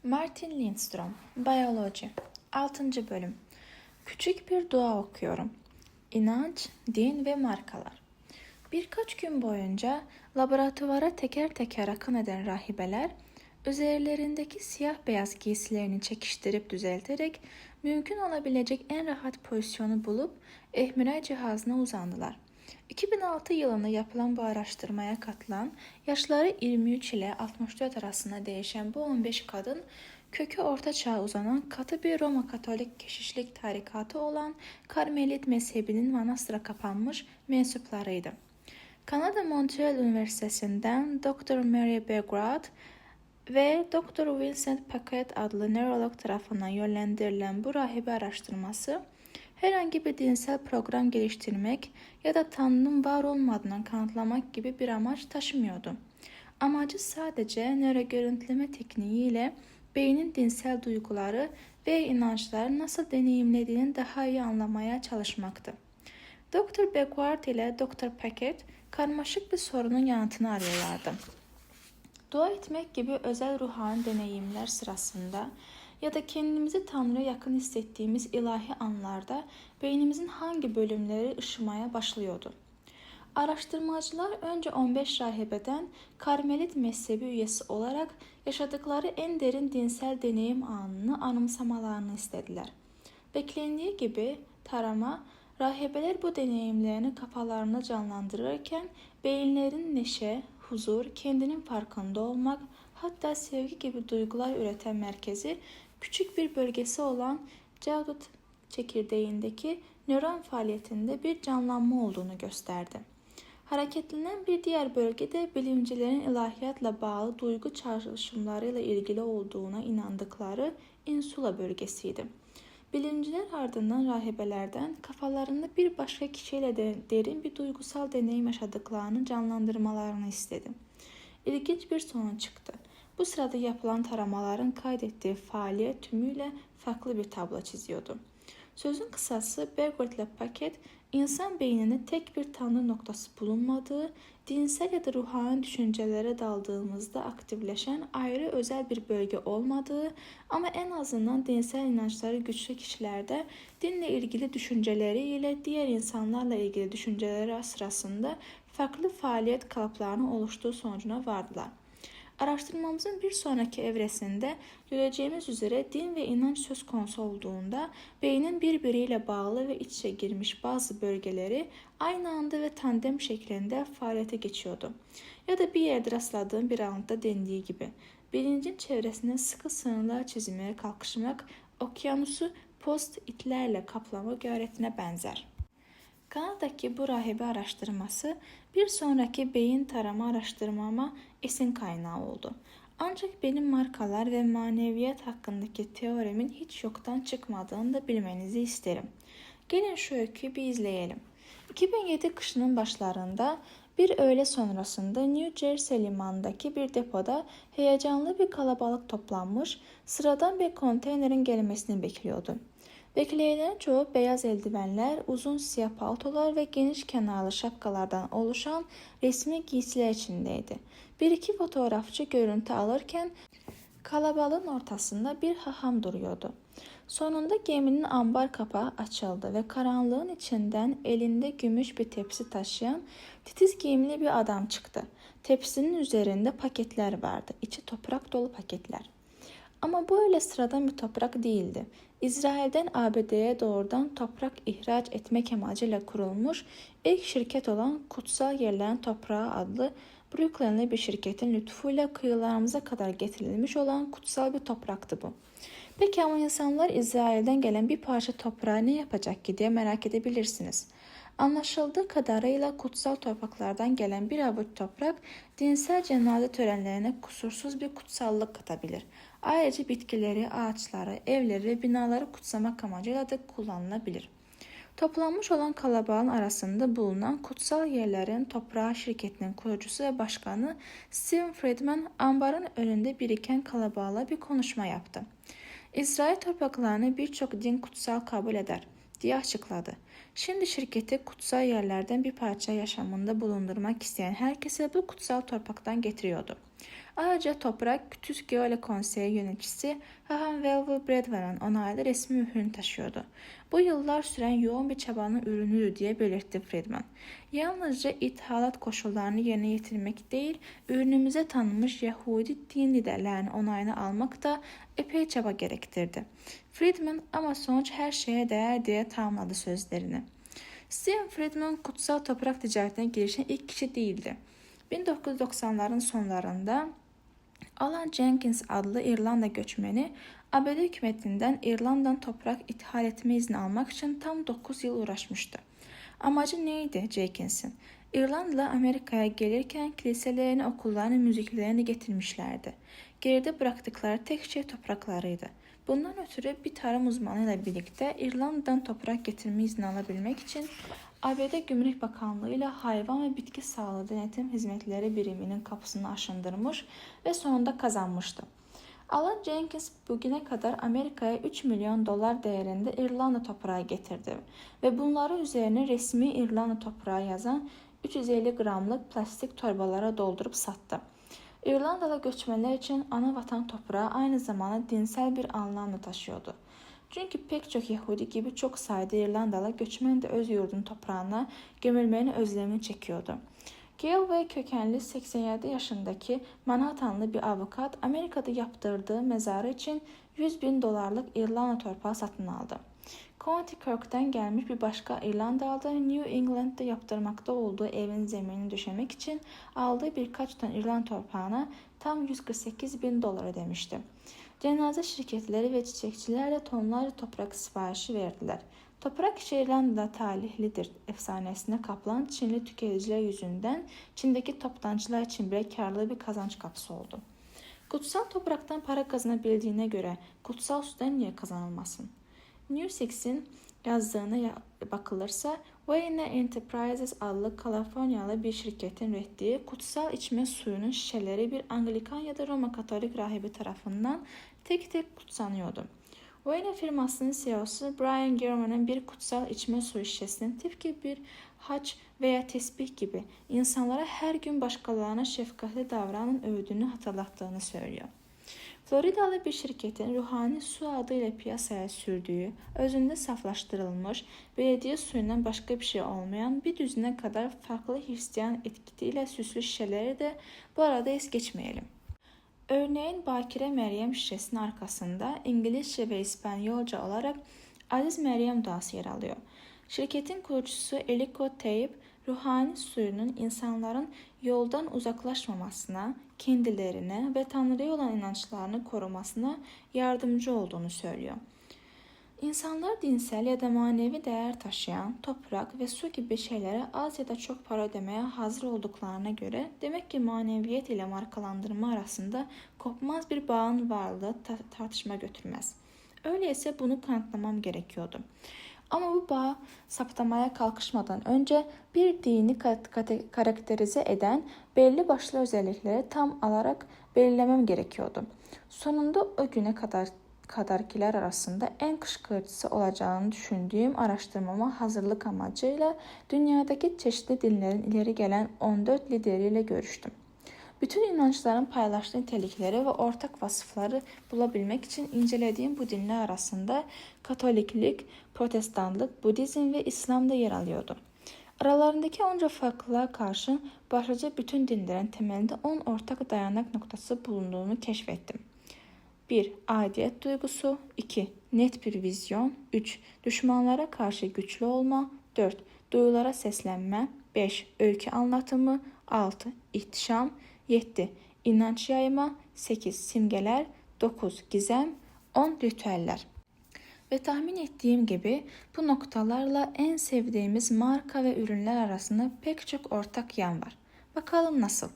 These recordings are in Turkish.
Martin Lindstrom, Biyoloji, 6. Bölüm. Küçük bir dua okuyorum. İnanç, din ve markalar. Birkaç gün boyunca laboratuvara teker teker akın eden rahibeler, üzerlerindeki siyah beyaz giysilerini çekiştirip düzelterek mümkün olabilecek en rahat pozisyonu bulup ihmira cihazına uzandılar. 2006 yılında yapılan bu araştırmaya katılan, yaşları 23 ile 64 arasında değişen bu 15 kadın, kökü orta çağa uzanan katı bir Roma Katolik keşişlik tarikatı olan Karmelit mezhebinin manastıra kapanmış mensuplarıydı. Kanada Montreal Üniversitesi'nden Dr. Mary Begrad ve Dr. Vincent Paquette adlı nörolog tarafından yönlendirilen bu rahibe araştırması, herhangi bir dinsel program geliştirmek ya da Tanrı'nın var olmadığını kanıtlamak gibi bir amaç taşımıyordu. Amacı sadece nörogörüntüleme tekniğiyle beynin dinsel duyguları ve inançları nasıl deneyimlediğini daha iyi anlamaya çalışmaktı. Dr. Beguard ile Dr. Paquette karmaşık bir sorunun yanıtını arıyorlardı. Dua etmek gibi özel ruhani deneyimler sırasında ya da kendimizi Tanrı'ya yakın hissettiğimiz ilahi anlarda beynimizin hangi bölümleri ışımaya başlıyordu? Araştırmacılar önce 15 rahibeden Karmelit mezhebi üyesi olarak yaşadıkları en derin dinsel deneyim anını anımsamalarını istediler. Beklendiği gibi tarama, rahibeler bu deneyimlerini kafalarında canlandırırken beyinlerin neşe, huzur, kendinin farkında olmak, hatta sevgi gibi duygular üreten merkezi küçük bir bölgesi olan Jagd çekirdeğindeki nöron faaliyetinde bir canlanma olduğunu gösterdi. Hareketlenen bir diğer bölge de bilimcilerin ilahiyatla bağlı duygu çağrışımlarıyla ilgili olduğuna inandıkları insula bölgesiydi. Bilimciler ardından rahibelerden kafalarında bir başka kişiyle de derin bir duygusal deneyim yaşadıklarını canlandırmalarını istedi. İlginç bir sonuç çıktı. Bu sırada yapılan taramaların kaydettiği faaliyet tümüyle farklı bir tablo çiziyordu. Sözün kısası, Beguard ile Paquette, insan beyninde tek bir tanrı noktası bulunmadığı, dinsel ya da ruhani düşüncelere daldığımızda aktifleşen ayrı özel bir bölge olmadığı ama en azından dinsel inançları güçlü kişilerde dinle ilgili düşünceleri ile diğer insanlarla ilgili düşünceleri sırasında farklı faaliyet kalıplarının oluştuğu sonucuna vardılar. Araştırmamızın bir sonraki evresinde göreceğimiz üzere din ve inanç söz konusu olduğunda beynin birbiriyle bağlı ve iç içe girmiş bazı bölgeleri aynı anda ve tandem şeklinde faaliyete geçiyordu. Ya da bir yerde rastladığım bir anında dendiği gibi bilincin çevresine sıkı sınırlar çizmeye kalkışmak okyanusu post-itlerle kaplamak öğretine benzer. Kanada'daki bu rahibe araştırması bir sonraki beyin tarama araştırmama esin kaynağı oldu. Ancak benim markalar ve maneviyat hakkındaki teoremin hiç yoktan çıkmadığını da bilmenizi isterim. Gelin şu öyküyü bir izleyelim. 2007 kışının başlarında bir öğle sonrasında New Jersey limanındaki bir depoda heyecanlı bir kalabalık toplanmış, sıradan bir konteynerin gelmesini bekliyordu. Bekleyenlerin çoğu beyaz eldivenler, uzun siyah paltolar ve geniş kenarlı şapkalardan oluşan resmi giysiler içindeydi. Bir iki fotoğrafçı görüntü alırken kalabalığın ortasında bir haham duruyordu. Sonunda geminin ambar kapağı açıldı ve karanlığın içinden elinde gümüş bir tepsi taşıyan titiz giyimli bir adam çıktı. Tepsinin üzerinde paketler vardı. İçi toprak dolu paketler. Ama bu öyle sıradan bir toprak değildi. İsrail'den ABD'ye doğrudan toprak ihraç etmek amacıyla kurulmuş ilk şirket olan Kutsal Yerlerin Toprağı adlı Brooklyn'li bir şirketin lütfuyla kıyılarımıza kadar getirilmiş olan kutsal bir topraktı bu. Peki ama insanlar İsrail'den gelen bir parça toprağı ne yapacak ki diye merak edebilirsiniz. Anlaşıldığı kadarıyla kutsal topraklardan gelen bir avuç toprak dinsel cenaze törenlerine kusursuz bir kutsallık katabilir. Ayrıca bitkileri, ağaçları, evleri ve binaları kutsamak amacıyla da kullanılabilir. Toplanmış olan kalabalığın arasında bulunan Kutsal Yerlerin Toprağı şirketinin kurucusu ve başkanı Steven Friedman ambarın önünde biriken kalabalığa bir konuşma yaptı. İsrail topraklarını birçok din kutsal kabul eder diye açıkladı. Şimdi şirketi kutsal yerlerden bir parça yaşamında bulundurmak isteyen herkese bu kutsal topraktan getiriyordu. Ayrıca Toprak, Kütük Geole Konseyi yöneticisi Hahan Velvo Bredvan'ın onaylı resmi mührünü taşıyordu. Bu yıllar süren yoğun bir çabanın ürünüdür diye belirtti Friedman. Yalnızca ithalat koşullarını yerine getirmek değil, ürünümüze tanınmış Yahudi din liderlerinin onayını almak da epey çaba gerektirdi. Friedman ama sonuç her şeye değer diye tamamladı sözlerini. Stephen Friedman kutsal toprak ticaretine girişen ilk kişi değildi. 1990'ların sonlarında Alan Jenkins adlı İrlanda göçmeni ABD hükümetinden İrlanda'dan toprak ithal etme izni almak için tam 9 yıl uğraşmıştı. Amacı neydi Jenkins'in? İrlandalı Amerika'ya gelirken kiliselerini, okullarını, müziklerini getirmişlerdi. Geride bıraktıkları tek şey topraklarıydı. Bundan ötürü bir tarım uzmanıyla birlikte İrlanda'dan toprak getirme izni alabilmek için ABD Gümrük Bakanlığı ile Hayvan ve Bitki Sağlığı Denetim Hizmetleri Biriminin kapısını aşındırmış ve sonunda kazanmıştı. Alan Jenkins bugüne kadar Amerika'ya 3 milyon dolar değerinde İrlanda toprağı getirdi ve bunları üzerine resmi İrlanda toprağı yazan 350 gramlık plastik torbalara doldurup sattı. İrlandalı göçmenler için ana vatan toprağı aynı zamanda dinsel bir anlam da taşıyordu. Çünkü pek çok Yahudi gibi çok sayıda İrlandalı göçmen de öz yurdun toprağına gömülmenin özlemini çekiyordu. Galway kökenli 87 yaşındaki Manhattanlı bir avukat Amerika'da yaptırdığı mezarı için 100 bin dolarlık İrlanda torpağı satın aldı. County Cork'tan gelmiş bir başka İrlandalı New England'da yaptırmakta olduğu evin zeminini döşemek için aldığı birkaç ton İrlanda torpağına tam 148 bin dolar ödemişti. Cenaze şirketleri ve çiçekçiler de tonlarca toprak siparişi verdiler. Toprak işi İrlanda'da talihlidir efsanesine kapılan Çinli tüketiciler yüzünden Çin'deki toptancılar için bile karlı bir kazanç kapısı oldu. Kutsal topraktan para kazanabildiğine göre kutsal sudan niye kazanılmasın? New Six'in yazdığına bakılırsa Wayne Enterprises adlı Kaliforniyalı bir şirketin ürettiği kutsal içme suyunun şişeleri bir Anglikan ya da Roma Katolik rahibi tarafından tek tek kutsanıyordu. Wayne firmasının CEO'su Brian German'ın bir kutsal içme suyu şişesinin tıpkı bir haç veya tesbih gibi insanlara her gün başkalarına şefkatli davranın övdüğünü hatırlattığını söylüyor. Floridalı bir şirketin ruhani su adıyla piyasaya sürdüğü, özünde saflaştırılmış, belediye suyundan başka bir şey olmayan bir düzine kadar farklı Hristiyan etiketiyle süslü şişeleri de bu arada es geçmeyelim. Örneğin Bakire Meryem şişesinin arkasında İngilizce ve İspanyolca olarak Aziz Meryem duası yer alıyor. Şirketin kurucusu Eliko Tayyip, ruhani suyunun insanların yoldan uzaklaşmamasına, kendilerine ve Tanrı'ya olan inançlarını korumasına yardımcı olduğunu söylüyor. İnsanlar dinsel ya da manevi değer taşıyan toprak ve su gibi şeylere az ya da çok para ödemeye hazır olduklarına göre demek ki maneviyet ile markalandırma arasında kopmaz bir bağın varlığı tartışma götürmez. Öyleyse bunu kanıtlamam gerekiyordu. Ama bu bağ saptamaya kalkışmadan önce bir dini karakterize eden belli başlı özellikleri tam alarak belirlemem gerekiyordu. Sonunda o güne kadarkiler arasında en kışkırtıcısı olacağını düşündüğüm araştırmama hazırlık amacıyla dünyadaki çeşitli dinlerin ileri gelen 14 lideriyle görüştüm. Bütün inançların paylaştığı nitelikleri ve ortak vasıfları bulabilmek için incelediğim bu dinler arasında Katoliklik, Protestanlık, Budizm ve İslam da yer alıyordu. Aralarındaki onca farklılığa karşın başlıca bütün dinlerin temelinde 10 ortak dayanak noktası bulunduğunu keşfettim. 1. Aidiyet duygusu. 2. Net bir vizyon. 3. Düşmanlara karşı güçlü olma. 4. Duyulara seslenme. 5. Öykü anlatımı. 6. İhtişam. 7. İnanç yayma. 8. Simgeler. 9. Gizem. 10. Ritüeller. Ve tahmin ettiğim gibi bu noktalarla en sevdiğimiz marka ve ürünler arasında pek çok ortak yan var. Bakalım nasıl?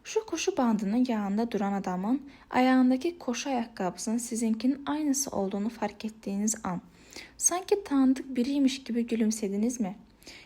Şu koşu bandının yanında duran adamın ayağındaki koşu ayakkabısının sizinkinin aynısı olduğunu fark ettiğiniz an sanki tanıdık biriymiş gibi gülümsediniz mi?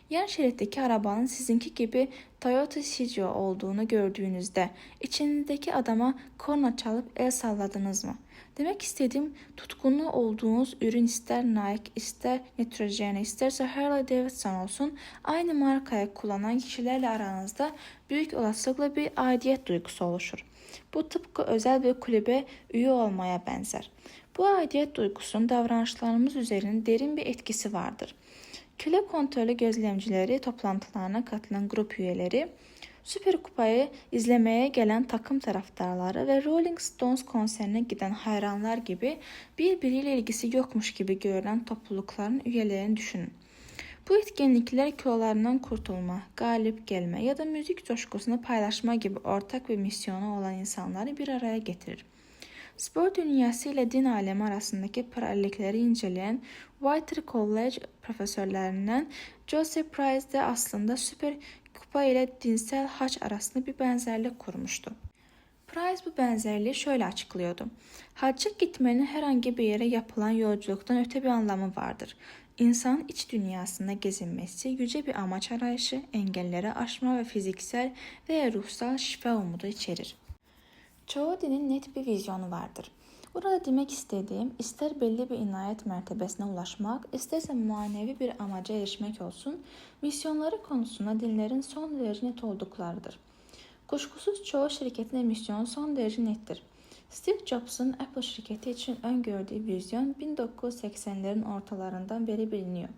Yan şeritteki arabanın sizinki gibi Toyota Cizio olduğunu gördüğünüzde içindeki adama korna çalıp el salladınız mı? Demek istediğim tutkunlu olduğunuz ürün ister Nike, ister Neutrogena, isterse Harley Davidson olsun aynı markayı kullanan kişilerle aranızda büyük olasılıkla bir aidiyet duygusu oluşur. Bu tıpkı özel bir kulübe üye olmaya benzer. Bu aidiyet duygusunun davranışlarımız üzerinde derin bir etkisi vardır. Kütle kontrolü gözlemcileri, toplantılarına katılan grup üyeleri, Süper Kupayı izlemeye gelen takım taraftarları ve Rolling Stones konserine giden hayranlar gibi birbiriyle ilgisi yokmuş gibi görülen toplulukların üyelerini düşünün. Bu etkinlikler kilolarından kurtulma, galip gelme ya da müzik coşkusunu paylaşma gibi ortak bir misyonu olan insanları bir araya getirir. Spor dünyası ile din alemi arasındaki paralellikleri inceleyen Whittier College profesörlerinden Joseph Price de aslında Süper Kupa ile dinsel hac arasında bir benzerlik kurmuştu. Price bu benzerliği şöyle açıklıyordu. Hacca gitmenin herhangi bir yere yapılan yolculuktan öte bir anlamı vardır. İnsanın iç dünyasında gezinmesi, yüce bir amaç arayışı, engelleri aşma ve fiziksel veya ruhsal şifa umudu içerir. Çoğu dinin net bir vizyonu vardır. Burada demek istediğim ister belli bir inayet mertebesine ulaşmak, isterse manevi bir amaca erişmek olsun, misyonları konusunda dinlerin son derece net olduklarıdır. Kuşkusuz çoğu şirketin misyonu son derece nettir. Steve Jobs'un Apple şirketi için öngördüğü vizyon 1980'lerin ortalarından beri biliniyor.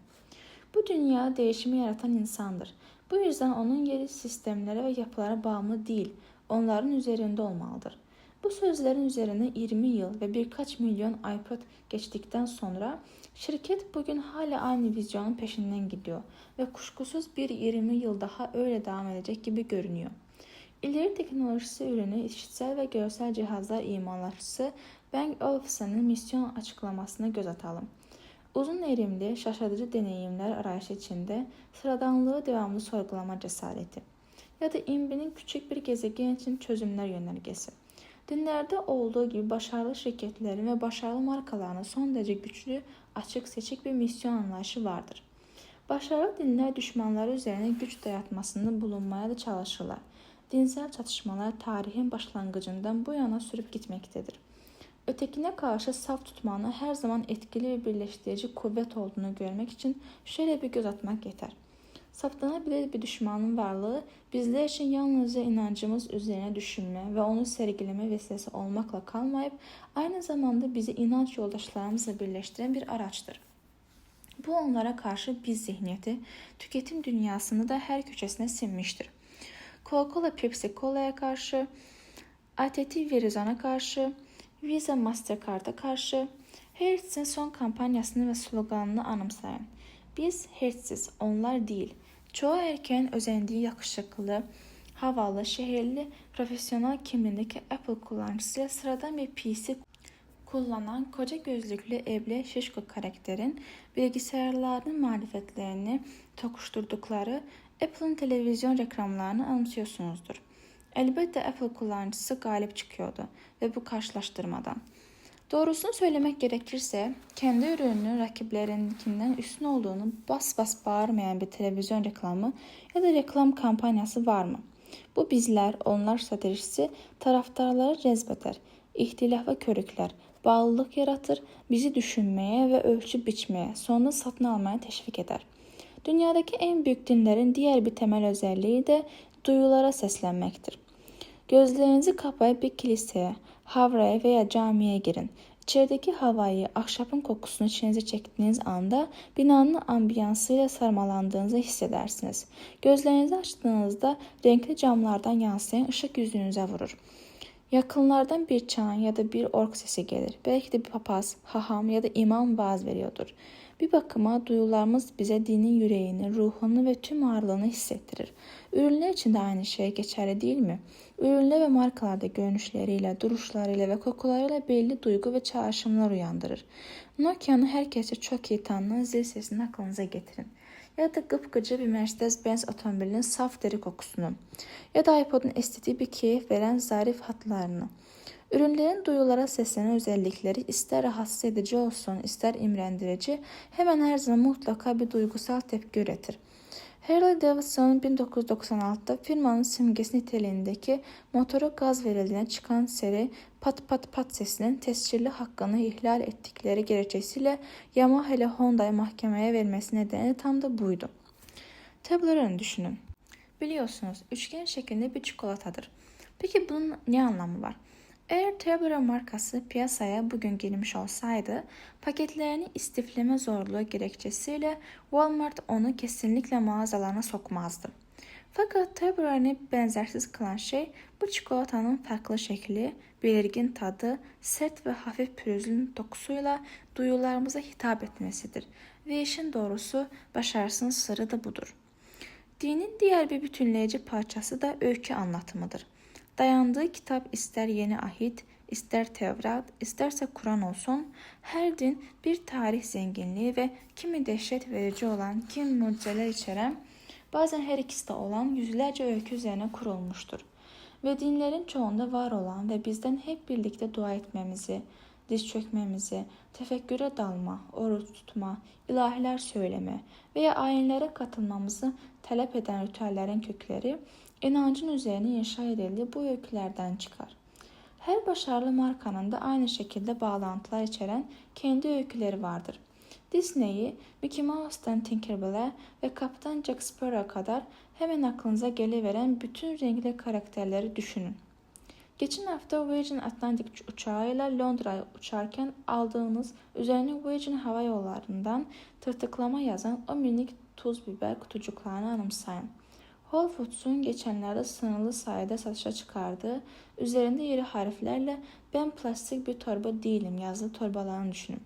Bu dünya değişimi yaratan insandır. Bu yüzden onun yeri sistemlere ve yapılara bağımlı değil, onların üzerinde olmalıdır. Bu sözlerin üzerine 20 yıl ve birkaç milyon iPod geçtikten sonra şirket bugün hala aynı vizyonun peşinden gidiyor ve kuşkusuz bir 20 yıl daha öyle devam edecek gibi görünüyor. İleri teknolojisi ürünü işitsel ve görsel cihazlar imalatçısı Bang Olufsen'in misyon açıklamasına göz atalım. Uzun erimli, şaşırtıcı deneyimler arayışı içinde sıradanlığı devamlı sorgulama cesareti ya da INBI'nin küçük bir gezegen için çözümler yönergesi. Dinlerde olduğu gibi başarılı şirketlerin ve başarılı markaların son derece güçlü, açık, seçik bir misyon anlayışı vardır. Başarılı dinler düşmanları üzerine güç dayatmasında bulunmaya da çalışırlar. Dinsel çatışmalar tarihin başlangıcından bu yana sürüp gitmektedir. Ötekine karşı saf tutmanın her zaman etkili ve birleştirici kuvvet olduğunu görmek için şöyle bir göz atmak yeter. Saptanabilir bir düşmanın varlığı bizler için yalnızca inancımız üzerine düşünme ve onu sergileme vesilesi olmakla kalmayıp aynı zamanda bizi inanç yoldaşlarımızla birleştiren bir araçtır. Bu onlara karşı biz zihniyeti tüketim dünyasında da her köşesine sinmiştir. Coca-Cola Pepsi Cola'ya karşı, AT&T Verizon'a karşı, Visa Mastercard'a karşı, Hertz'in son kampanyasını ve sloganını anımsayan. Biz Hertz'iz, onlar değil. Çoğu erkeğin özendiği yakışıklı, havalı, şehirli, profesyonel kimliğindeki Apple kullanıcısıyla sıradan bir PC kullanan koca gözlüklü evli şişko karakterin bilgisayarlarının marifetlerini tokuşturdukları Apple'ın televizyon reklamlarını anımsıyorsunuzdur. Elbette Apple kullanıcısı galip çıkıyordu ve bu karşılaştırmadan. Doğrusunu söylemek gerekirse kendi ürününün rakiplerinkinden üstün olduğunu bas bas bağırmayan bir televizyon reklamı ya da reklam kampanyası var mı? Bu bizler, onlar stratejisi taraftarları cezbeder, ihtilafa körükler, bağlılık yaratır, bizi düşünmeye ve ölçü biçmeye, sonra satın almaya teşvik eder. Dünyadaki en büyük dinlerin diğer bir temel özelliği de duyulara seslenmektir. Gözlerinizi kapayıp bir kiliseye, havraya veya camiye girin. İçerideki havayı, ahşapın kokusunu içinize çektiğiniz anda binanın ambiyansıyla sarmalandığınızı hissedersiniz. Gözlerinizi açtığınızda renkli camlardan yansıyan ışık yüzünüze vurur. Yakınlardan bir çan ya da bir ork sesi gelir. Belki de bir papaz, haham ya da imam vaaz veriyordur. Bir bakıma duyularımız bize dinin yüreğini, ruhunu ve tüm ağırlığını hissettirir. Ürünler için de aynı şey geçerli değil mi? Ürünler ve markalarda görünüşleriyle, duruşlarıyla ve kokularıyla belli duygu ve çağrışımlar uyandırır. Nokia'nın herkese çok iyi tanınan zil sesini aklınıza getirin. Ya da gıpgıcı bir Mercedes-Benz otomobilinin saf deri kokusunu. Ya da iPod'un estetiği bir keyif veren zarif hatlarını. Ürünlerin duyulara seslenen özellikleri ister rahatsız edici olsun, ister imrendirici, hemen her zaman mutlaka bir duygusal tepki üretir. Harley-Davidson 1996'da firmanın simgesi niteliğindeki motora gaz verildiğine çıkan seri pat pat pat sesinin tescilli hakkını ihlal ettikleri gerekçesiyle Yamaha ile Honda'yı mahkemeye vermesi nedeni tam da buydu. Toblerone düşünün. Biliyorsunuz üçgen şeklinde bir çikolatadır. Peki bunun ne anlamı var? Eğer Toblerone markası piyasaya bugün girmiş olsaydı, paketlerini istifleme zorluğu gerekçesiyle Walmart onu kesinlikle mağazalarına sokmazdı. Fakat Toblerone'ı benzersiz kılan şey bu çikolatanın farklı şekli, belirgin tadı, sert ve hafif pürüzlü dokusuyla duyularımıza hitap etmesidir. Ve işin doğrusu başarısının sırrı da budur. Dinin diğer bir bütünleyici parçası da öykü anlatımıdır. Dayandığı kitap ister Yeni Ahit, ister Tevrat, isterse Kur'an olsun, her din bir tarih zenginliği ve kimi dehşet verici olan, kimi mucizeler içeren, bazen her ikisi de olan yüzlerce öykü üzerine kurulmuştur. Ve dinlerin çoğunda var olan ve bizden hep birlikte dua etmemizi, diz çökmemizi, tefekküre dalma, oruç tutma, ilahiler söyleme veya ayinlere katılmamızı talep eden ritüellerin kökleri, inancın üzerine inşa edildiği bu öykülerden çıkar. Her başarılı markanın da aynı şekilde bağlantılar içeren kendi öyküleri vardır. Disney'i, Mickey Mouse'dan Tinkerbell'e ve Kaptan Jack Sparrow'a kadar hemen aklınıza geliveren bütün renkli karakterleri düşünün. Geçen hafta Virgin Atlantic uçağıyla Londra'ya uçarken aldığınız üzerine Virgin Hava Yolları'ndan tırtıklama yazan o minik tuz biber kutucuklarını anımsayın. Whole Foods'un geçenlerde sınırlı sayıda satışa çıkardığı, üzerinde iri harflerle "Ben plastik bir torba değilim" yazılı torbalarını düşünün.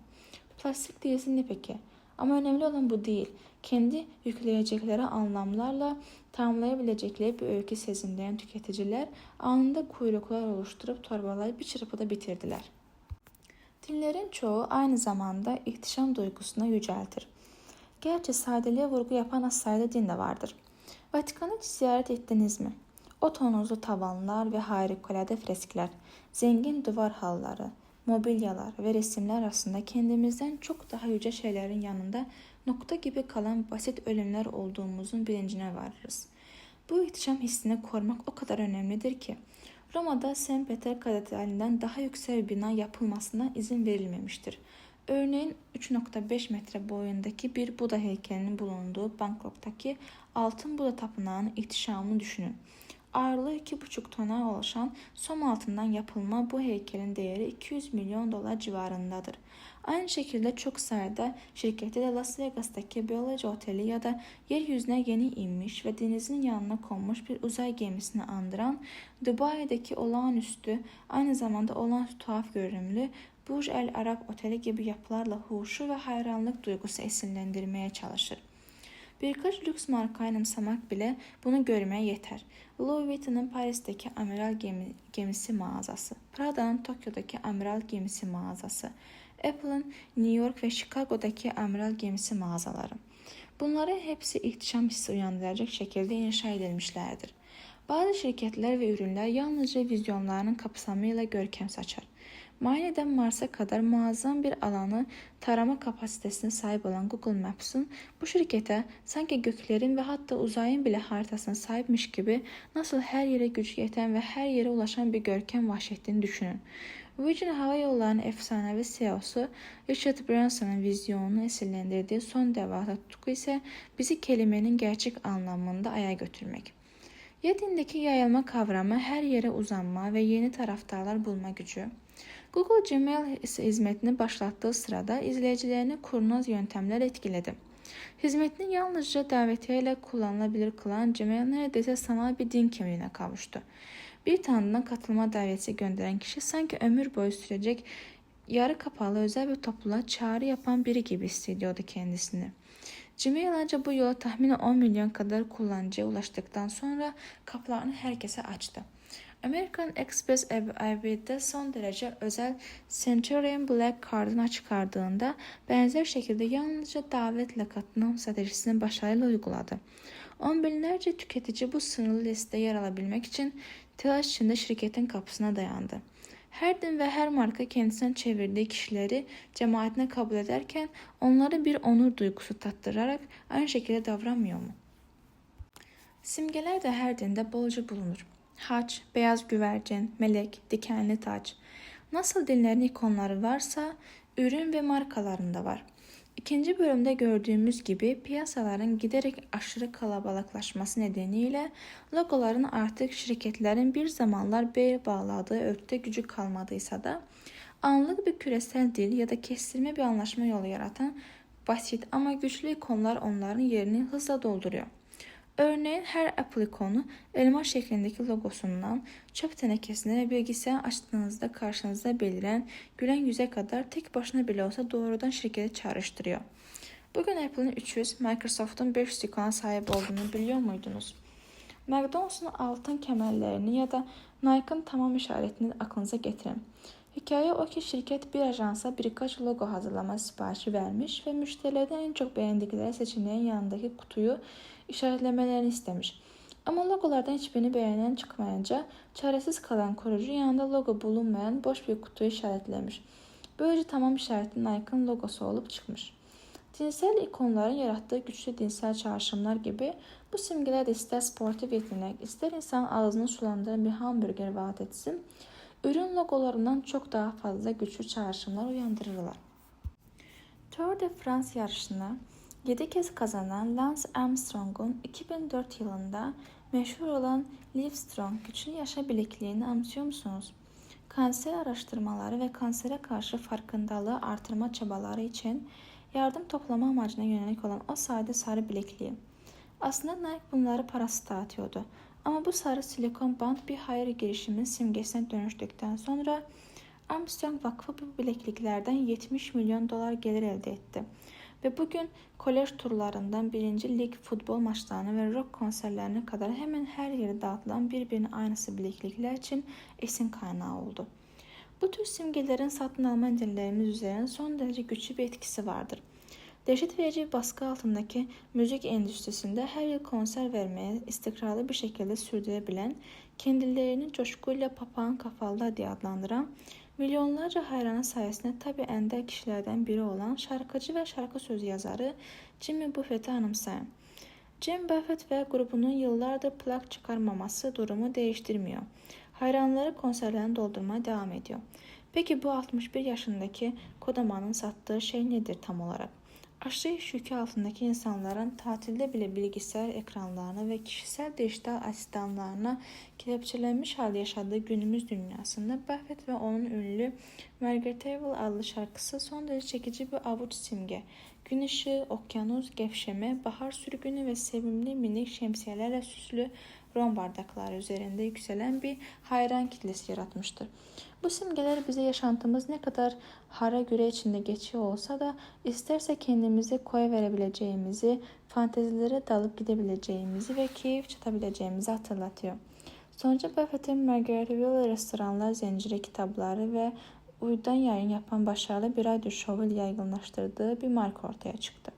Plastik değilsin ne peki? Ama önemli olan bu değil. Kendi yükleyecekleri anlamlarla tamamlayabilecekleri bir öykü sezinleyen tüketiciler anında kuyruklar oluşturup torbaları bir çırpıda bitirdiler. Dinlerin çoğu aynı zamanda ihtişam duygusuna yüceltir. Gerçi sadeliğe vurgu yapan az sayıda din de vardır. Vatikan'ı hiç ziyaret ettiniz mi? O tonuzlu tavanlar ve harikulade freskler, zengin duvar halları, mobilyalar ve resimler arasında kendimizden çok daha yüce şeylerin yanında nokta gibi kalan basit ölümler olduğumuzun bilincine varırız. Bu ihtişam hissini korumak o kadar önemlidir ki, Roma'da St. Peter Katedrali'nden daha yüksek bir bina yapılmasına izin verilmemiştir. Örneğin 3,5 metre boyundaki bir Buda heykelinin bulunduğu Bangkok'taki Altın Buda Tapınağı'nın ihtişamını düşünün. Ağırlığı 2,5 tona ulaşan som altından yapılma bu heykelin değeri 200 milyon dolar civarındadır. Aynı şekilde çok sayıda şirketi de Las Vegas'taki Bellagio Oteli ya da yeryüzüne yeni inmiş ve denizin yanına konmuş bir uzay gemisini andıran Dubai'deki olağanüstü, aynı zamanda olağanüstü tuhaf görünümlü Burj El Arab Oteli gibi yapılarla huşu ve hayranlık duygusu esinlendirmeye çalışır. Birkaç lüks marka anımsamak bile bunu görmeye yeter. Louis Vuitton'un Paris'teki Amiral Gemisi mağazası, Prada'nın Tokyo'daki Amiral Gemisi mağazası, Apple'ın New York ve Chicago'daki Amiral Gemisi mağazaları. Bunların hepsi ihtişam hissi uyandıracak şekilde inşa edilmişlerdir. Bazı şirketler ve ürünler yalnızca vizyonlarının kapsamıyla görkem saçar. Miami'den Mars'a kadar muazzam bir alanı tarama kapasitesine sahip olan Google Maps'un bu şirkete sanki göklerin ve hatta uzayın bile haritasına sahipmiş gibi nasıl her yere gücü yeten ve her yere ulaşan bir görkem vahşetini düşünün. Virgin Hava Yolları'nın efsanevi CEO'su Richard Branson'ın vizyonunu esinlendirdiği son devasa tutku ise bizi kelimenin gerçek anlamında aya götürmek. Yedindeki yayılma kavramı her yere uzanma ve yeni taraftarlar bulma gücü. Google Gmail hizmetini başlattığı sırada izleyicilerini kurnaz yöntemler etkiledi. Hizmetini yalnızca davetiyeyle kullanılabilir kılan Gmail neredeyse sanal bir din kimliğine kavuştu. Bir tanıdığına katılma davetiyesi gönderen kişi sanki ömür boyu sürecek yarı kapalı özel bir topluluğa çağrı yapan biri gibi hissediyordu kendisini. Gmail ancak bu yola tahminen 10 milyon kadar kullanıcıya ulaştıktan sonra kapılarını herkese açtı. American Express AB'de son derece özel Centurion Black Card'ını çıkardığında benzer şekilde yalnızca davetle katılım stratejisini başarıyla uyguladı. On binlerce tüketici bu sınırlı listede yer alabilmek için telaş içinde şirketin kapısına dayandı. Her din ve her marka kendisine çevirdiği kişileri cemaatine kabul ederken onlara bir onur duygusu tattırarak aynı şekilde davranmıyor mu? Simgeler de her dinde bolca bulunur. Haç, beyaz güvercin, melek, dikenli taç. Nasıl dinlerin ikonları varsa ürün ve markalarında var. İkinci bölümde gördüğümüz gibi piyasaların giderek aşırı kalabalıklaşması nedeniyle logoların artık şirketlerin bir zamanlar bel bağladığı ölçüde gücü kalmadıysa da anlık bir küresel dil ya da kestirme bir anlaşma yolu yaratan basit ama güçlü ikonlar onların yerini hızla dolduruyor. Örneğin her Apple ikonu elma şeklindeki logosundan çöp tenekesine ve bilgisayar açtığınızda karşınızda beliren gülen yüze kadar tek başına bile olsa doğrudan şirketi çağrıştırıyor. Bugün Apple'ın 300, Microsoft'un 500 ikona sahip olduğunu biliyor muydunuz? McDonald's'un altın kemerlerini ya da Nike'ın tamam işaretini aklınıza getirin. Hikaye o ki şirket bir ajansa birkaç logo hazırlama siparişi vermiş ve müşterilerden en çok beğendikleri seçeneğin yanındaki kutuyu işaretlemelerini istemiş. Ama logolardan hiçbirini beğenen çıkmayınca çaresiz kalan kurucu yanında logo bulunmayan boş bir kutuyu işaretlemiş. Böylece tamam işareti Nike'ın logosu olup çıkmış. Dinsel ikonların yarattığı güçlü dinsel çağrışımlar gibi bu simgeler de ister sportif yetenek, ister insan ağzını sulandıran bir hamburger vaat etsin, ürün logolarından çok daha fazla güçlü çağrışımlar uyandırırlar. Tour de France yarışını 7 kez kazanan Lance Armstrong'un 2004 yılında meşhur olan Livestrong güçlü yaşa bilekliğini anımsıyor musunuz? Kanser araştırmaları ve kansere karşı farkındalığı artırma çabaları için yardım toplama amacına yönelik olan o sade sarı bilekliği. Aslında Nike bunları parası dağıtıyordu. Ama bu sarı silikon band bir hayır girişiminin simgesine dönüştükten sonra Armstrong Vakfı bu bilekliklerden 70 milyon dolar gelir elde etti. Ve bugün kolej turlarından 1. Lig futbol maçlarına ve rock konserlerine kadar hemen her yere dağıtılan birbirinin aynısı bileklikler için esin kaynağı oldu. Bu tür simgelerin satın alma nedenlerimiz üzerine son derece güçlü bir etkisi vardır. Dehşet verici bir baskı altındaki müzik endüstrisinde her yıl konser vermeye istikrarlı bir şekilde sürdürebilen, kendilerini coşkuyla papağan kafalılar diye adlandıran, milyonlarca hayranı sayesinde tabi ender kişilerden biri olan şarkıcı ve şarkı sözü yazarı Jimmy Buffett'i anımsayın. Jim Buffett ve grubunun yıllardır plak çıkarmaması durumu değiştirmiyor. Hayranları konserlerini doldurmaya devam ediyor. Peki bu 61 yaşındaki kodamanın sattığı şey nedir tam olarak? Aşırı iş yükü altındaki insanların tatilde bile bilgisayar ekranlarına ve kişisel dijital asistanlarına kelepçelenmiş halde yaşadığı günümüz dünyasında Buffett ve onun ünlü Margaritaville adlı şarkısı son derece çekici bir avuç simge. Gün ışığı, okyanus, gevşeme, bahar sürgünü ve sevimli minik şemsiyelerle süslü rom bardakları üzerinde yükselen bir hayran kitlesi yaratmıştır. Bu simgeler bize yaşantımız ne kadar hara güre içinde geçiyor olsa da isterse kendimizi koyverebileceğimizi, fantezilere dalıp gidebileceğimizi ve keyif çatabileceğimizi hatırlatıyor. Sonuçta Buffett'in Margaritaville restoranlar zinciri kitapları ve uydudan yayın yapan başarılı bir radyo şovu yaygınlaştırdığı bir marka ortaya çıktı.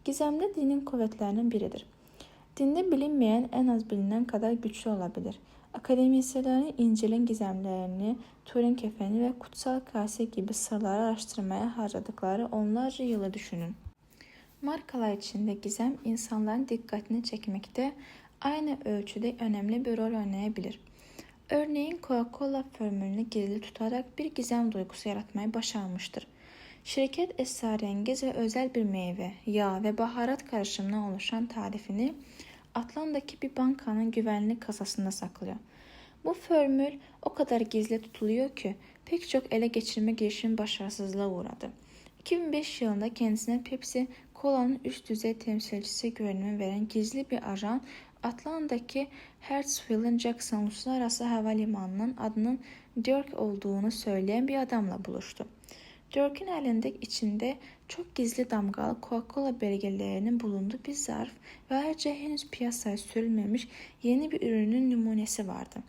Gizemli dinin kuvvetlerinin biridir. Dinde bilinmeyen en az bilinen kadar güçlü olabilir. Akademisyenlerin İncil'in gizemlerini, Turin kefeni ve kutsal kase gibi sırları araştırmaya harcadıkları onlarca yılı düşünün. Markalar içinde gizem insanların dikkatini çekmekte aynı ölçüde önemli bir rol oynayabilir. Örneğin Coca-Cola formülünü gizli tutarak bir gizem duygusu yaratmayı başarmıştır. Şirket esrarengiz ve özel bir meyve, yağ ve baharat karışımından oluşan tarifini Atlanta'daki bir bankanın güvenlik kasasında saklıyor. Bu formül o kadar gizli tutuluyor ki pek çok ele geçirme girişimi başarısızlığa uğradı. 2005 yılında kendisine Pepsi Cola'nın üst düzey temsilcisi görünümü veren gizli bir ajan Atlanta'daki Hartsfield Jackson Uluslararası Havalimanı'nın adının Dirk olduğunu söyleyen bir adamla buluştu. Dirk'in elinde içinde çok gizli damgalı Coca-Cola belgelerinin bulunduğu bir zarf ve ayrıca henüz piyasaya sürülmemiş yeni bir ürünün numunesi vardı.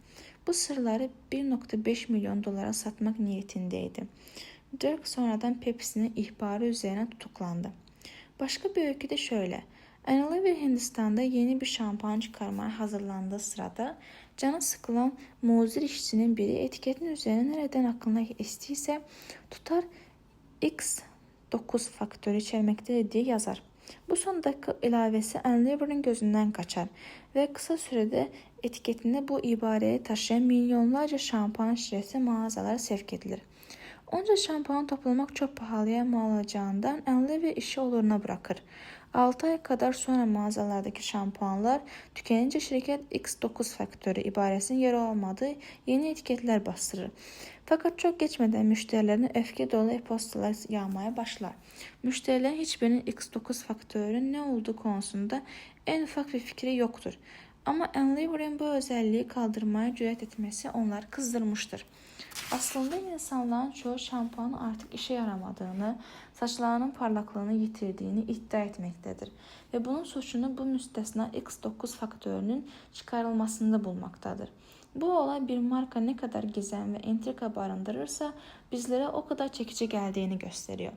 Bu sırları 1,5 milyon dolara satmak niyetindeydi. Dirk sonradan Pepsi'nin ihbarı üzerine tutuklandı. Başka bir öykü de şöyle. Unilever Hindistan'da yeni bir şampuan çıkarmaya hazırlandığı sırada canı sıkılan muzir işçinin biri etiketin üzerine nereden aklına estiyse tutar X9 faktörü içermektedir diye yazar. Bu son dakika ilavesi Unilever'ın gözünden kaçar ve kısa sürede etiketinde bu ibareyi taşıyan milyonlarca şampuan şişesi mağazalara sevk edilir. Onca şampuan toplamak çok pahalıya mal olacağından Unilever işi oluruna bırakır. 6 ay kadar sonra mağazalardaki şampuanlar tükenince şirket X9 faktörü ibaresinin yer olmadığı yeni etiketler bastırır. Fakat çok geçmeden müşterilerine öfke dolu e-postalar yağmaya başlar. Müşterilerin hiçbirinin X9 faktörünün ne olduğu konusunda en ufak bir fikri yoktur. Ama Unilever'in bu özelliği kaldırmaya cüret etmesi onları kızdırmıştır. Aslında insanların çoğu şampuanın artık işe yaramadığını, saçlarının parlaklığını yitirdiğini iddia etmektedir. Ve bunun suçunu bu müstesna X9 faktörünün çıkarılmasında bulmaktadır. Bu olay bir marka ne kadar gizem ve entrika barındırırsa bizlere o kadar çekici geldiğini gösteriyor.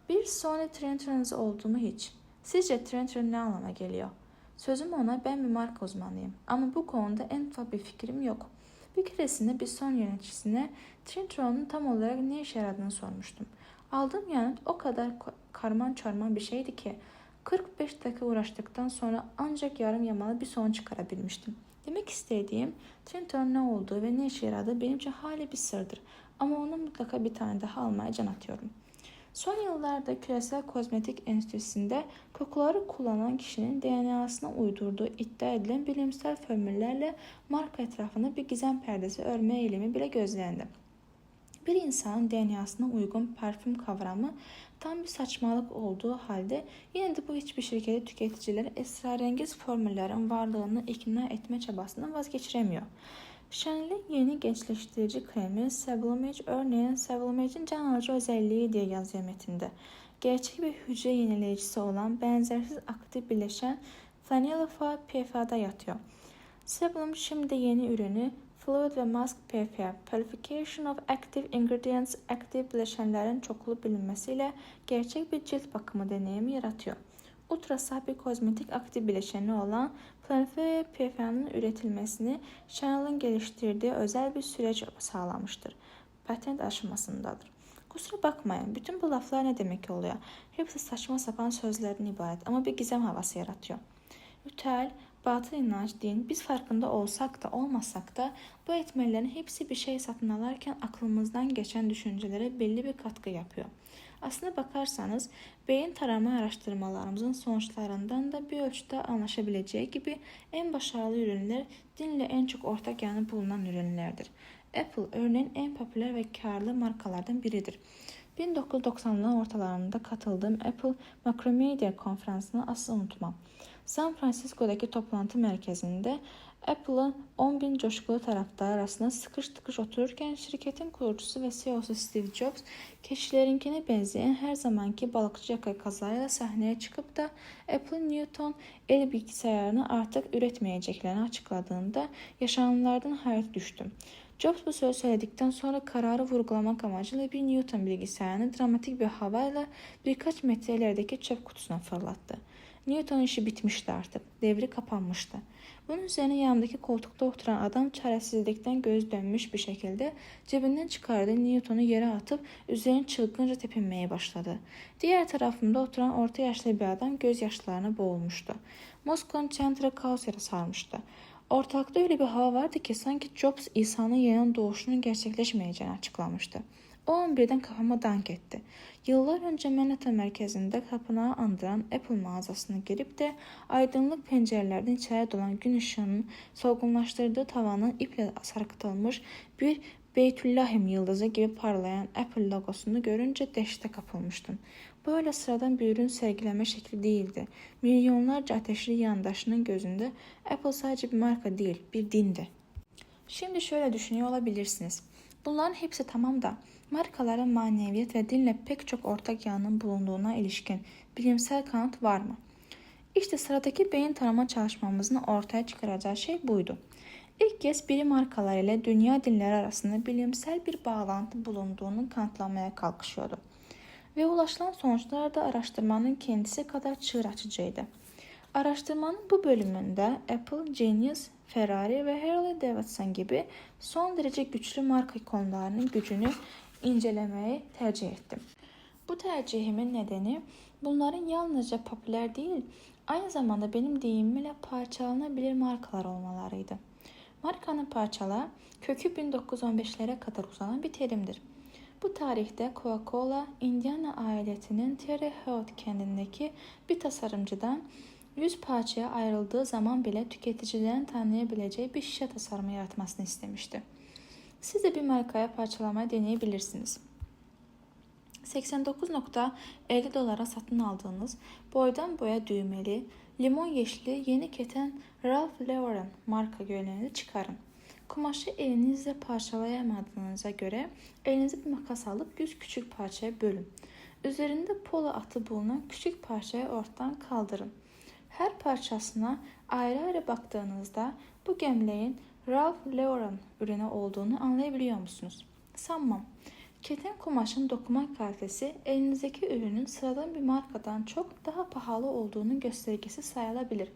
Bir Sony Trenton'unuz oldu mu hiç? Sizce Trenton ne anlama geliyor? Sözüm ona, ben bir marka uzmanıyım ama bu konuda en ufak bir fikrim yok. Bir keresinde bir son yöneticisine Trenton'un tam olarak ne işe yaradığını sormuştum. Aldığım yanıt o kadar karman çorman bir şeydi ki 45 dakika uğraştıktan sonra ancak yarım yamalı bir sonuç çıkarabilmiştim. Demek istediğim Trenton ne olduğu ve ne işe yaradığı benim için hala bir sırdır. Ama onu mutlaka bir tane daha almaya can atıyorum. Son yıllarda küresel kozmetik endüstrisinde kokuları kullanan kişinin DNA'sına uydurduğu iddia edilen bilimsel formüllerle marka etrafında bir gizem perdesi örme eğilimi bile gözlendi. Bir insanın DNA'sına uygun parfüm kavramı tam bir saçmalık olduğu halde yine de bu hiçbir şirketi tüketicileri esrarengiz formüllerin varlığını ikna etme çabasından vazgeçiremiyor. Chanel'in yeni gençleştirici kremi Sublimage örneğin Sublimage'in can alıcı özelliği diye yazıyor metinde. Gerçek bir hücre yenileyicisi olan benzersiz aktif bileşen Vanilla PFA'da yatıyor. Sublimage şimdi yeni ürünü Fluid ve Mask PFA, Purification of Active Ingredients, aktif bileşenlerin çoklu bilinmesiyle gerçek bir cilt bakımı deneyimi yaratıyor. Ultra saf bir kozmetik aktif bileşeni olan Purifier PFA'nın üretilmesini Chanel'in geliştirdiği özel bir süreç sağlamıştır. Patent aşamasındadır. Kusura bakmayın, bütün bu laflar ne demek oluyor? Hepsi saçma sapan sözlerden ibaret ama bir gizem havası yaratıyor. Ritüel, batıl inanç, din, biz farkında olsak da olmasak da bu etmenlerin hepsi bir şey satın alırken aklımızdan geçen düşüncelere belli bir katkı yapıyor. Aslına bakarsanız beyin tarama araştırmalarımızın sonuçlarından da bir ölçüde anlaşabileceği gibi en başarılı ürünler dinle en çok ortak yanı bulunan ürünlerdir. Apple örneğin en popüler ve karlı markalardan biridir. 1990'ların ortalarında katıldığım Apple Macromedia konferansını asla unutmam. San Francisco'daki toplantı merkezinde Apple'ın 10.000 coşkulu taraftarı arasında sıkış tıkış otururken şirketin kurucusu ve CEO'su Steve Jobs kişilerinkine benzeyen her zamanki balıkçı yaka kazayla sahneye çıkıp da Apple Newton el bilgisayarını artık üretmeyeceklerini açıkladığında yaşananlardan hayret düştüm. Jobs bu sözü söyledikten sonra kararı vurgulamak amacıyla bir Newton bilgisayarını dramatik bir havayla birkaç metre ilerideki çöp kutusuna fırlattı. Newton'un işi bitmişti artık. Devri kapanmıştı. Bunun üzerine yanımdaki koltukta oturan adam çaresizlikten göz dönmüş bir şekilde cebinden çıkardığı Newton'u yere atıp üzerine çılgınca tepinmeye başladı. Diğer tarafımda oturan orta yaşlı bir adam gözyaşlarına boğulmuştu. Moskova'nın Central Kaos'a sarmıştı. Ortalıkta öyle bir hava vardı ki sanki Jobs İsa'nın yeniden doğuşunun gerçekleşmeyeceğini açıklamıştı. O an birden kafama dank etti. Yıllar önce Manhattan merkezinde tapınağı andıran Apple mağazasına girip de aydınlık pencerelerden içeri dolan gün ışığının solgunlaştırdığı tavanın iple sarkıtılmış bir Beytüllahim yıldızı gibi parlayan Apple logosunu görünce dehşete kapılmıştım. Böyle sıradan bir ürün sergileme şekli değildi. Milyonlarca ateşli yandaşının gözünde Apple sadece bir marka değil, bir dindi. Şimdi şöyle düşünüyor olabilirsiniz. Bunların hepsi tamam da markaların maneviyat ve dinle pek çok ortak yanının bulunduğuna ilişkin bilimsel kanıt var mı? İşte sıradaki beyin tanıma çalışmamızın ortaya çıkaracağı şey buydu. İlk kez biri markalar ile dünya dinleri arasında bilimsel bir bağlantı bulunduğunu kanıtlamaya kalkışıyordu. Ve ulaşılan sonuçlar da araştırmanın kendisi kadar çığır açıcıydı. Araştırmanın bu bölümünde Apple, Genius, Ferrari ve Harley Davidson gibi son derece güçlü marka ikonlarının gücünü incelemeyi tercih ettim. Bu tercihimin nedeni bunların yalnızca popüler değil, aynı zamanda benim deyimimle parçalanabilir markalar olmalarıydı. Markanın parçalar kökü 1915'lere kadar uzanan bir terimdir. Bu tarihte Coca-Cola, Indiana ailesinin Terre Haute kentindeki bir tasarımcıdan 100 parçaya ayrıldığı zaman bile tüketicilerin tanıyabileceği bir şişe tasarımı yaratmasını istemişti. Siz de bir markaya parçalamayı deneyebilirsiniz. 89.50 dolara satın aldığınız boydan boya düğmeli, limon yeşili yeni keten Ralph Lauren marka gömleğini çıkarın. Kumaşı elinizle parçalayamadığınıza göre elinize bir makas alıp 100 küçük parçaya bölün. Üzerinde polo atı bulunan küçük parçayı ortadan kaldırın. Her parçasına ayrı ayrı baktığınızda bu gömleğin Ralph Lauren ürünü olduğunu anlayabiliyor musunuz? Sanmam. Keten kumaşın dokuma kalitesi elinizdeki ürünün sıradan bir markadan çok daha pahalı olduğunun göstergesi sayılabilir.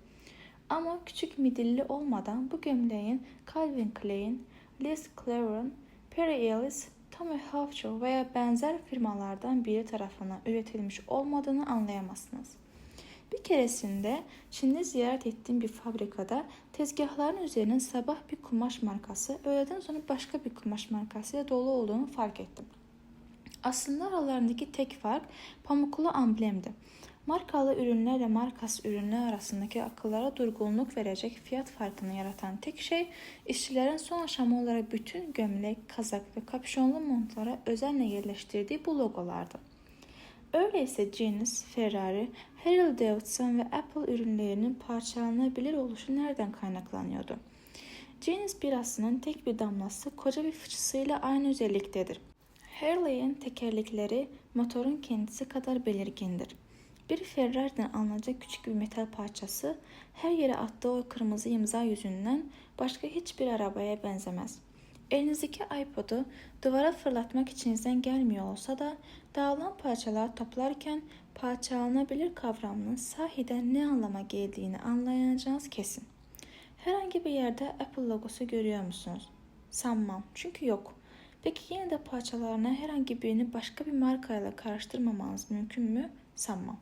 Ama küçük midilli olmadan bu gömleğin Calvin Klein, Liz Claiborne, Perry Ellis, Tommy Hilfiger veya benzer firmalardan biri tarafından üretilmiş olmadığını anlayamazsınız. Bir keresinde Çin'de ziyaret ettiğim bir fabrikada tezgahların üzerinin sabah bir kumaş markası, öğleden sonra başka bir kumaş markasıyla dolu olduğunu fark ettim. Aslında aralarındaki tek fark pamuklu amblemdi. Markalı ürünlerle markasız ürünler arasındaki akıllara durgunluk verecek fiyat farkını yaratan tek şey işçilerin son aşama olarak bütün gömlek, kazak ve kapşonlu montlara özenle yerleştirdiği bu logolardı. Öyleyse Jeans, Ferrari, Harley Davidson ve Apple ürünlerinin parçalanabilir oluşu nereden kaynaklanıyordu? Jeans birasının tek bir damlası koca bir fıçısıyla aynı özelliktedir. Harley'in tekerlekleri motorun kendisi kadar belirgindir. Bir Ferrari'den alınacak küçük bir metal parçası her yere attığı o kırmızı imza yüzünden başka hiçbir arabaya benzemez. Elinizdeki iPod'u duvara fırlatmak içinizden gelmiyor olsa da dağılan parçalar toplarken parçalanabilir kavramının sahiden ne anlama geldiğini anlayacağınız kesin. Herhangi bir yerde Apple logosu görüyor musunuz? Sanmam, çünkü yok. Peki yine de parçalarına herhangi birini başka bir markayla karıştırmamanız mümkün mü? Sanmam.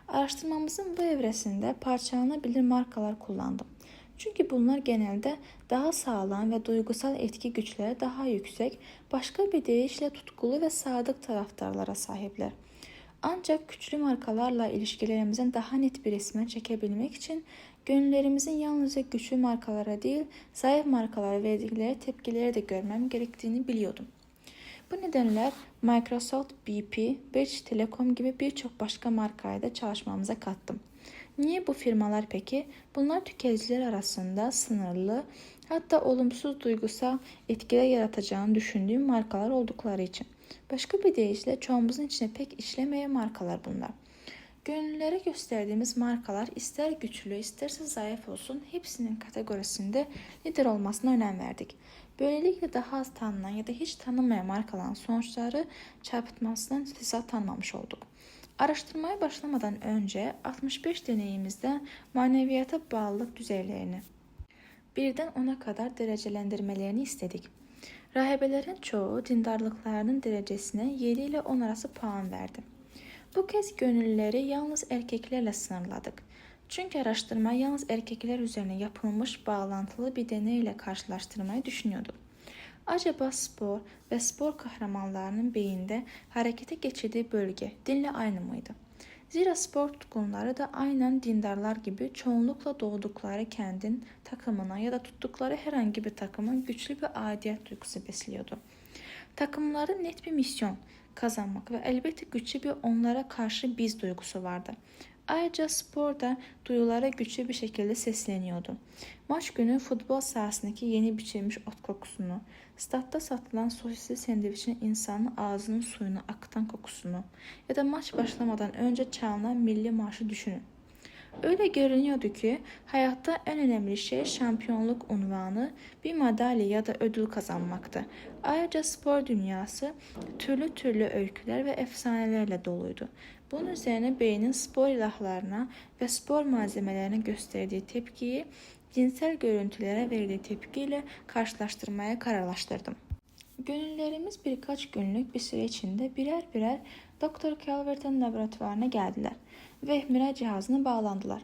Araştırmamızın bu evresinde parçalanabilir markalar kullandım. Çünkü bunlar genelde daha sağlam ve duygusal etki güçleri daha yüksek, başka bir deyişle tutkulu ve sadık taraftarlara sahipler. Ancak güçlü markalarla ilişkilerimizin daha net bir resme çekebilmek için gönüllerimizin yalnızca güçlü markalara değil, zayıf markalara verdikleri tepkileri de görmem gerektiğini biliyordum. Bu nedenle Microsoft, BP, British Telecom gibi birçok başka markayla da çalışmamıza kattım. Niye bu firmalar peki? Bunlar tüketiciler arasında sınırlı, hatta olumsuz duygusal etkiler yaratacağını düşündüğüm markalar oldukları için. Başka bir deyişle çoğumuzun içine pek işlemeyen markalar bunlar. Gönüllülere gösterdiğimiz markalar ister güçlü isterse zayıf olsun hepsinin kategorisinde lider olmasına önem verdik. Böylelikle daha az tanınan ya da hiç tanınmayan markaların sonuçları çarpıtmasından fırsat tanımamış olduk. Araştırmaya başlamadan önce 65 deneyimizde maneviyata bağlılık düzeylerini birden 10'a kadar derecelendirmelerini istedik. Rahibelerin çoğu dindarlıklarının derecesine 7 ile 10 arası puan verdi. Bu kez gönüllüleri yalnız erkeklerle sınırladık. Çünkü araştırma yalnız erkekler üzerine yapılmış bağlantılı bir deneyle karşılaştırmayı düşünüyorduk. Acaba spor ve spor kahramanlarının beyinde harekete geçirdiği bölge dinle aynı mıydı? Zira spor tutkunları da aynen dindarlar gibi çoğunlukla doğdukları kendin takımına ya da tuttukları herhangi bir takımın güçlü bir aidiyet duygusu besliyordu. Takımların net bir misyon kazanmak ve elbette güçlü bir onlara karşı biz duygusu vardı. Ayrıca sporda duyulara güçlü bir şekilde sesleniyordu. Maç günü futbol sahasındaki yeni biçilmiş ot kokusunu, statta satılan sosisli sandviçin insanın ağzının suyunu akıtan kokusunu ya da maç başlamadan önce çalınan milli marşı düşünün. Öyle görünüyordu ki hayatta en önemli şey şampiyonluk unvanı, bir madalya ya da ödül kazanmaktı. Ayrıca spor dünyası türlü türlü öyküler ve efsanelerle doluydu. Bunun üzerine beynin spor ilahlarına ve spor malzemelerine gösterdiği tepkiyi cinsel görüntülere verdiği tepkiyle karşılaştırmaya kararlaştırdım. Gönüllerimiz birkaç günlük bir süre içinde birer birer Doktor Calvert'in laboratuvarına geldiler ve MRI cihazına bağlandılar.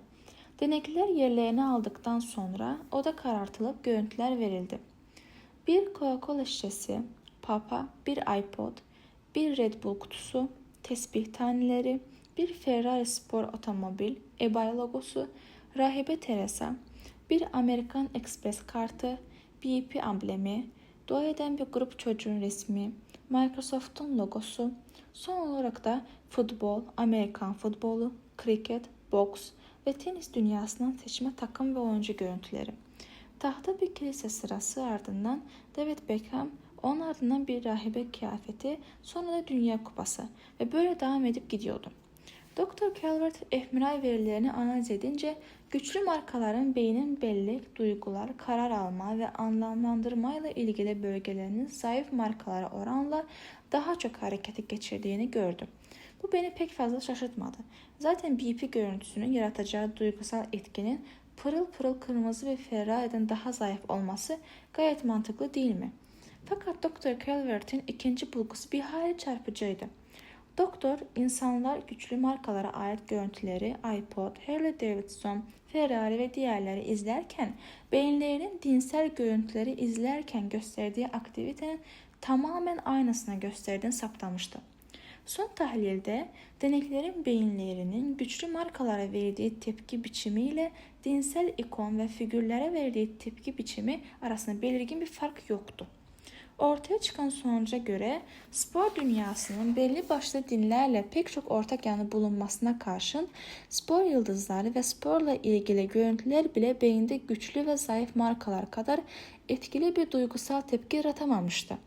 Denekler yerlerini aldıktan sonra oda karartılıp görüntüler verildi. Bir Coca-Cola şişesi, papa, bir iPod, bir Red Bull kutusu, tesbih taneleri, bir Ferrari spor otomobil, eBay logosu, rahibe Teresa, bir Amerikan Express kartı, BP amblemi, dua eden bir grup çocuğun resmi, Microsoft'un logosu, son olarak da futbol, Amerikan futbolu, kriket, boks ve tenis dünyasından seçme takım ve oyuncu görüntüleri. Tahta bir kilise sırası, ardından David Beckham, onun ardından bir rahibe kıyafeti, sonra da Dünya Kupası ve böyle devam edip gidiyordu. Doktor Calvert fMRI verilerini analiz edince güçlü markaların beynin belli duygular, karar alma ve anlamlandırmayla ilgili bölgelerinin zayıf markalara oranla daha çok harekete geçirdiğini gördü. Bu beni pek fazla şaşırtmadı. Zaten BP görüntüsünün yaratacağı duygusal etkinin pırıl pırıl kırmızı ve Ferrari'den daha zayıf olması gayet mantıklı değil mi? Fakat Doktor Calvert'in ikinci bulgusu bir hayli çarpıcıydı. Doktor, insanlar güçlü markalara ait görüntüleri iPod, Harley Davidson, Ferrari ve diğerleri izlerken beyinlerinin dinsel görüntüleri izlerken gösterdiği aktivitenin tamamen aynısını gösterdiğini saptamıştı. Son tahlilde deneklerin beyinlerinin güçlü markalara verdiği tepki biçimiyle dinsel ikon ve figürlere verdiği tepki biçimi arasında belirgin bir fark yoktu. Ortaya çıkan sonuca göre spor dünyasının belli başlı dinlerle pek çok ortak yanı bulunmasına karşın spor yıldızları ve sporla ilgili görüntüler bile beyinde güçlü ve zayıf markalar kadar etkili bir duygusal tepki yaratamamıştı.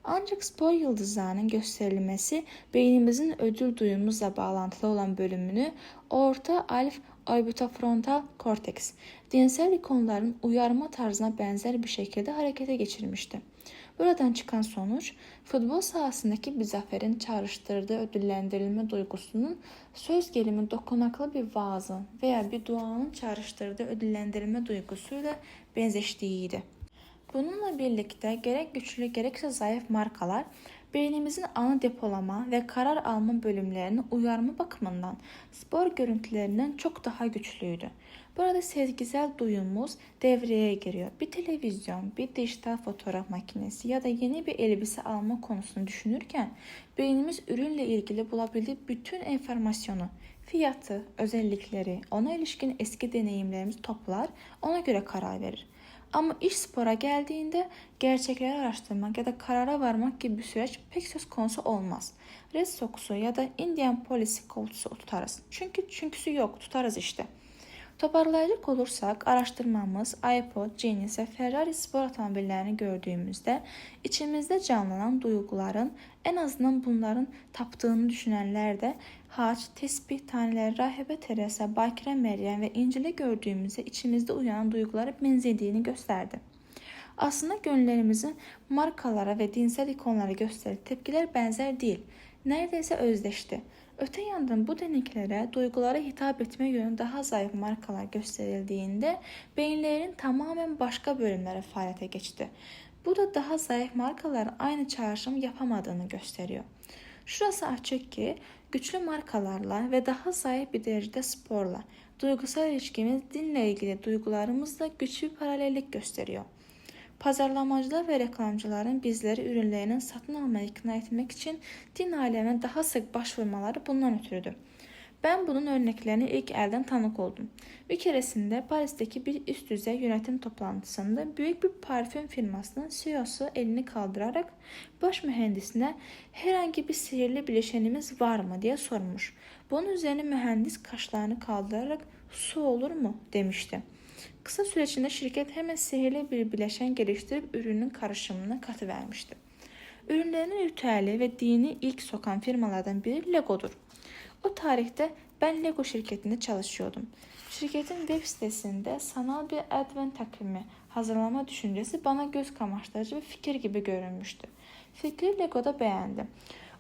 Ancak spor yıldızlarının gösterilmesi beynimizin ödül duyumuzla bağlantılı olan bölümünü orta alf orbitofrontal korteks, dinsel ikonların uyarma tarzına benzer bir şekilde harekete geçirmişti. Buradan çıkan sonuç, futbol sahasındaki bir zaferin çağrıştırdığı ödüllendirilme duygusunun söz gelimi dokunaklı bir vaazın veya bir duanın çağrıştırdığı ödüllendirilme duygusuyla benzeştiğiydi. Bununla birlikte gerek güçlü gerekse zayıf markalar beynimizin ana depolama ve karar alma bölümlerini uyarma bakımından spor görüntülerinden çok daha güçlüydü. Burada sezgisel duyumuz devreye giriyor. Bir televizyon, bir dijital fotoğraf makinesi ya da yeni bir elbise alma konusunu düşünürken beynimiz ürünle ilgili bulabildiği bütün enformasyonu, fiyatı, özellikleri, ona ilişkin eski deneyimlerimizi toplar, ona göre karar verir. Ama iş spora geldiğinde gerçekleri araştırmak ya da karara varmak gibi bir süreç pek söz konusu olmaz. Red Sox'u ya da Indianapolis Colts'u tutarız. Çünküsü yok, tutarız işte. Toparlayacak olursak araştırmamız iPod, Genesis ve Ferrari spor otomobillerini gördüğümüzde içimizde canlanan duyguların en azından bunların taptığını düşünenler de haç, tesbih taneleri, rahibe Teresa, Bakire Meryem ve İncil'i gördüğümüzde içimizde uyanan duygulara benzediğini gösterdi. Aslında gönüllerimizin markalara ve dinsel ikonlara gösterdiği tepkiler benzer değil, neredeyse özdeşti. Öte yandan bu deneklere duygulara hitap etme yönü daha zayıf markalar gösterildiğinde beyinlerin tamamen başka bölümlere faaliyete geçti. Bu da daha zayıf markaların aynı çağrışım yapamadığını gösteriyor. Şurası açık ki güçlü markalarla ve daha zayıf bir derecede sporla duygusal ilişkimiz dinle ilgili duygularımızla güçlü bir paralellik gösteriyor. Pazarlamacılar ve reklamcıların bizleri ürünlerinin satın almaya ikna etmek için din alemine daha sık başvurmaları bundan ötürüdür. Ben bunun örneklerine ilk elden tanık oldum. Bir keresinde Paris'teki bir üst düzey yönetim toplantısında büyük bir parfüm firmasının CEO'su elini kaldırarak baş mühendisine herhangi bir sihirli bileşenimiz var mı diye sormuş. Bunun üzerine mühendis kaşlarını kaldırarak su olur mu demişti. Kısa süre içinde şirket hemen sihirli bir bileşen geliştirip ürünün karışımına katıvermişti. Ürünlerinin ritüeli ve dini ilk sokan firmalardan biri Lego'dur. O tarihte ben Lego şirketinde çalışıyordum. Şirketin web sitesinde sanal bir advent takvimi hazırlama düşüncesi bana göz kamaştırıcı bir fikir gibi görünmüştü. Fikri Lego'da beğendim.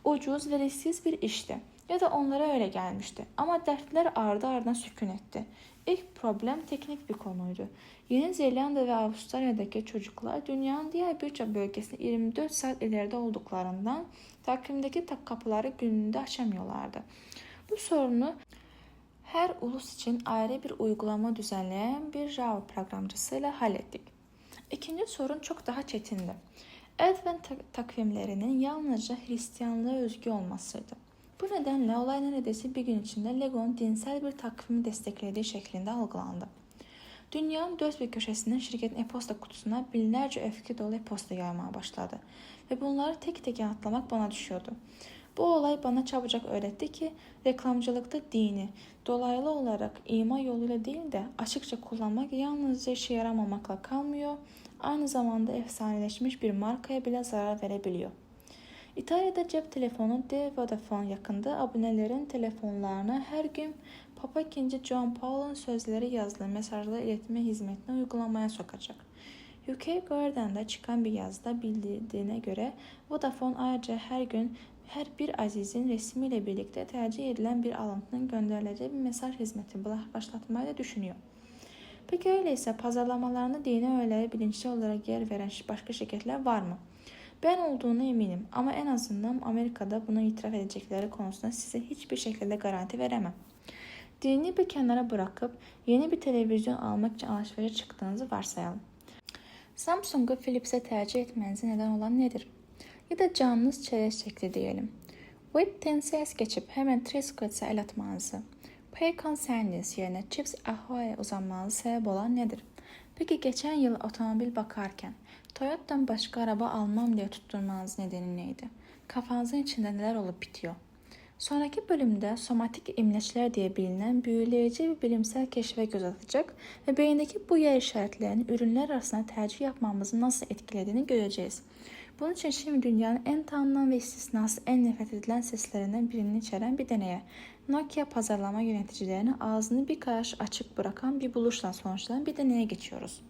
Ucuz ve risksiz bir işti. Ya da onlara öyle gelmişti. Ama dertler ardı ardına sükun etti. İlk problem teknik bir konuydu. Yeni Zelanda ve Avustralya'daki çocuklar dünyanın diğer birçok bölgesinde 24 saat ileride olduklarından takvimdeki kapıları gününde açamıyorlardı. Bu sorunu her ulus için ayrı bir uygulama düzenleyen bir Java programcısıyla hallettik. İkinci sorun çok daha çetindi. Advent takvimlerinin yalnızca Hristiyanlığa özgü olmasıydı. Bu nedenle olay neredeyse bir gün içinde Lego'nun dinsel bir takvimi desteklediği şeklinde algılandı. Dünyanın dört bir köşesinden şirketin e-posta kutusuna binlerce öfke dolu e-posta yaymaya başladı. Ve bunları tek tek yanıtlamak bana düşüyordu. Bu olay bana çabucak öğretti ki reklamcılıkta dini dolaylı olarak ima yoluyla değil de açıkça kullanmak yalnızca işe yaramamakla kalmıyor, aynı zamanda efsaneleşmiş bir markaya bile zarar verebiliyor. İtalya'da cep telefonu de Vodafone yakında abonelerin telefonlarına her gün Papa II. John Paul'un sözleri yazılı mesajları iletme hizmetini uygulamaya sokacak. UK Guardian'da çıkan bir yazıda bildirdiğine göre Vodafone ayrıca her gün her bir azizin resmiyle birlikte tercih edilen bir alıntının gönderileceği bir mesaj hizmeti başlatmayı da düşünüyor. Peki öyleyse pazarlamalarını dini öğelere bilinçli olarak yer veren başka şirketler var mı? Ben olduğuna eminim ama en azından Amerika'da bunu itiraf edecekleri konusunda size hiçbir şekilde garanti veremem. Dini bir kenara bırakıp yeni bir televizyon almak için alışverişe çıktığınızı varsayalım. Samsung'u Philips'e tercih etmenize neden olan nedir? Ya da canınız çerez diyelim. Webtense'ye es geçip hemen Triscuit'e el atmanızı, Paycon Sandisk yerine Chips Ahoy'a uzanmanızı sebep olan nedir? Peki geçen yıl otomobil bakarken Toyota'dan başka araba almam diye tutturmanız nedeni neydi? Kafanızın içinde neler olup bitiyor? Sonraki bölümde somatik imleçler diye bilinen büyüleyici bir bilimsel keşfe göz atacak ve beyindeki bu yer işaretlerinin ürünler arasında tercih yapmamızı nasıl etkilediğini göreceğiz. Bunun için şimdi dünyanın en tanınan ve istisnası en nefret edilen seslerinden birini içeren bir deneye, Nokia pazarlama yöneticilerine ağzını bir karış açık bırakan bir buluşla sonuçlanan bir deneye geçiyoruz.